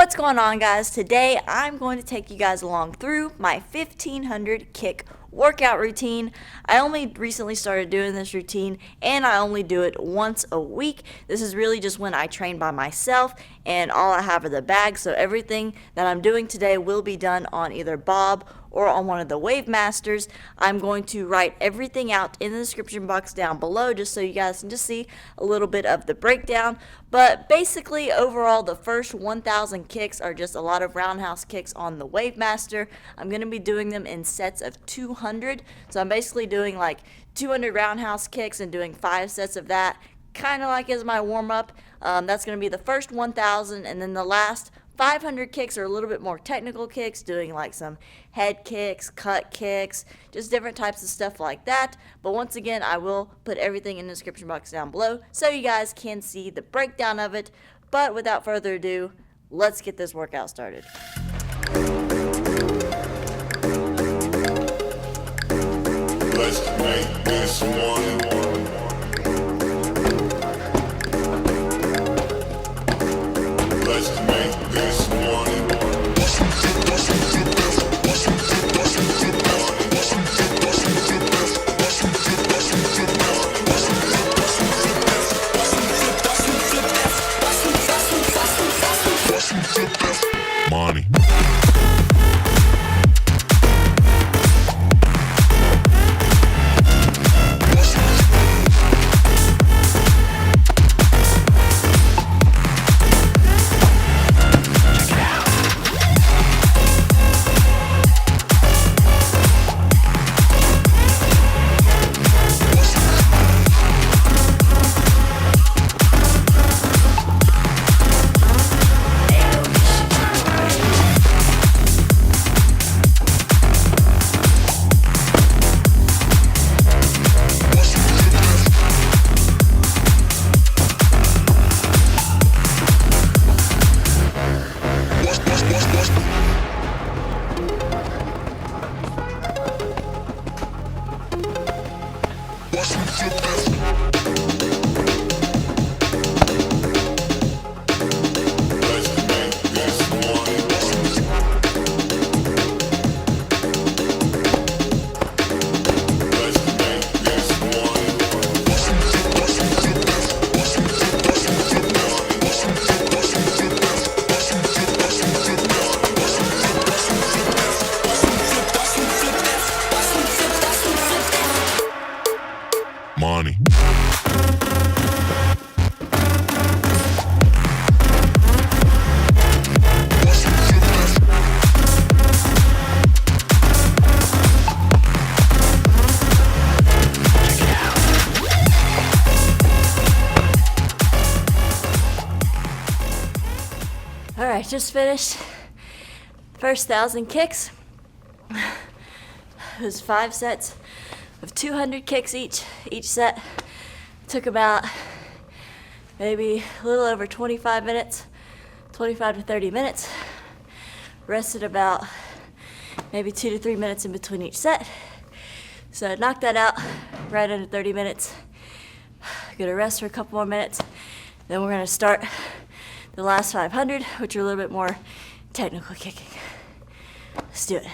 What's going on, guys? Today I'm going to take you guys along through my 1500 kick workout routine. I only recently started doing this routine and I only do it once a week. This is really just when I train by myself and all I have are the bags, so everything that I'm doing today will be done on either Bob or on one of the Wave Masters. I'm going to write everything out in the description box down below just so you guys can just see a little bit of the breakdown. But basically, overall, the first 1,000 kicks are just a lot of roundhouse kicks on the Wave Master. I'm going to be doing them in sets of 200. So I'm basically doing like 200 roundhouse kicks and doing 5 sets of that, kind of like as my warm-up. That's going to be the first 1,000, and then the last 500 kicks are a little bit more technical kicks, doing like some head kicks, cut kicks, just different types of stuff like that. But once again, I will put everything in the description box down below so you guys can see the breakdown of it. But without further ado, let's get this workout started. Let's make this one. Let's make this one. Money. Money. Alright, just finished first 1,000 kicks. It was 5 sets of 200 kicks each set. Took about maybe a little over 25 minutes, 25 to 30 minutes. Rested about maybe 2 to 3 minutes in between each set. So I knocked that out right under 30 minutes. Gonna rest for a couple more minutes. Then we're gonna start the last 500, which are a little bit more technical kicking. Let's do it.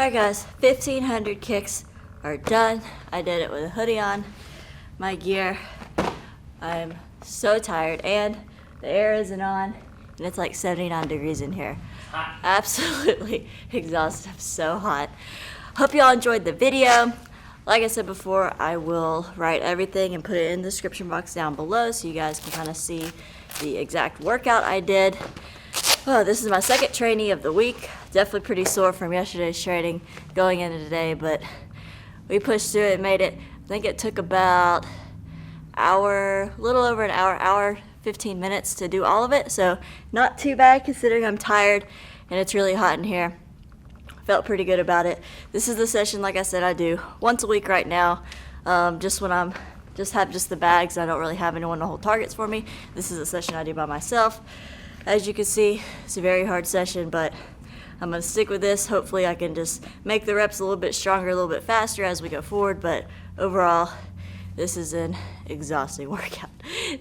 Alright guys, 1500 kicks are done. I did it with a hoodie on, my gear. I'm so tired and the air isn't on and it's like 79 degrees in here. Absolutely exhausted. I'm so hot. Hope y'all enjoyed the video. Like I said before, I will write everything and put it in the description box down below so you guys can kind of see the exact workout I did. Oh, this is my second trainee of the week. Definitely pretty sore from yesterday's training going into today, but we pushed through it and made it. I think it took about a little over an hour, 15 minutes to do all of it, so not too bad considering I'm tired and it's really hot in here. Felt pretty good about it. This is the session, like I said, I do once a week right now, just when I'm have the bags. I don't really have anyone to hold targets for me. This is a session I do by myself. As you can see, it's a very hard session, but I'm going to stick with this. Hopefully I can just make the reps a little bit stronger, a little bit faster as we go forward, but overall, this is an exhausting workout.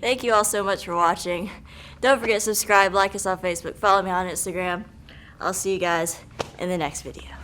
Thank you all so much for watching. Don't forget to subscribe, like us on Facebook, follow me on Instagram. I'll see you guys in the next video.